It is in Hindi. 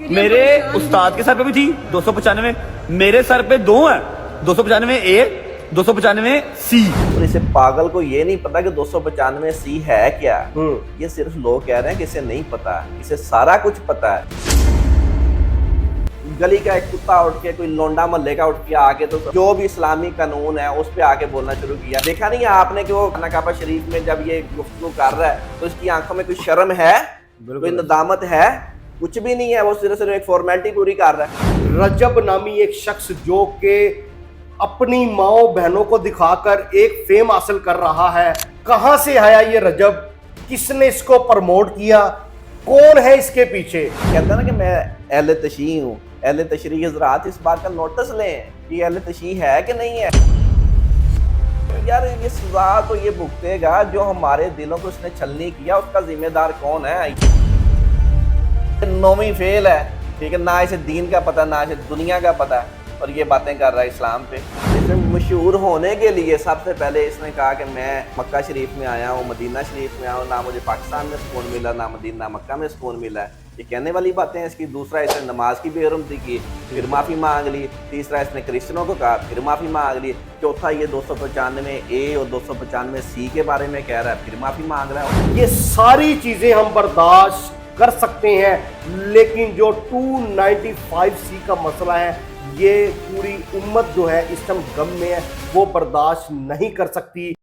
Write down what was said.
मेरे उस्ताद के सर पे भी थी 295, मेरे सर पे दो है, 295 ए, 295 सी। और इसे पागल को ये नहीं पता कि 295 सी है क्या। ये सिर्फ लोग कह रहे हैं कि इसे नहीं पता, इसे सारा कुछ पता है। गली का एक कुत्ता उठ के, कोई लोंडा मोहल्ले का उठ के आके तो जो भी इस्लामी कानून है उस पे आके बोलना शुरू किया। देखा नहीं है आपने कि वो खाना काबा शरीफ में जब ये गुफ्तगू कर रहा है तो इसकी आंखों में कोई शर्म है, कोई नदामत है? कुछ भी नहीं है। वो सिर्फ एक फॉर्मेलिटी पूरी कर रहा है। रजब नामी एक शख्स जो कि अपनी माओ बहनों को दिखाकर एक फेम हासिल कर रहा है, कहां से आया ये रजब? किसने इसको प्रमोट किया? कौन है इसके पीछे? कहता ना कि मैं अहले तशरीह हूँ। अहले तशरीह हज़रात इस बात का नोटिस लें कि अहले तशरीह है कि नहीं है। यार ये सजा तो ये भुगतेगा जो हमारे दिलों को उसने छलनी किया। उसका जिम्मेदार कौन है? नौवीं फेल है, ठीक है, ना इसे दीन का पता ना इसे दुनिया का पता है, और ये बातें कर रहा है इस्लाम पे। इसमें मशहूर होने के लिए सबसे पहले इसने कहा कि मैं मक्का शरीफ में आया हूँ, मदीना शरीफ में आया हूँ, ना मुझे पाकिस्तान में सुकून मिला, ना मदीना मक्का में सुकून मिला है। ये कहने वाली बातें हैं इसकी। दूसरा, इसने नमाज की बेहरमती की, फिर माफ़ी मांग ली। तीसरा, इसने क्रिश्चियनों को कहा, फिर माफ़ी मांग ली। चौथा, ये 295 ए और 295 सी के बारे में कह रहा है, फिर माफ़ी मांग रहा है। ये सारी चीजें हम बर्दाश्त कर सकते हैं, लेकिन जो 295 सी का मसला है, ये पूरी उम्मत जो है इस टाइम गम में है, वो बर्दाश्त नहीं कर सकती।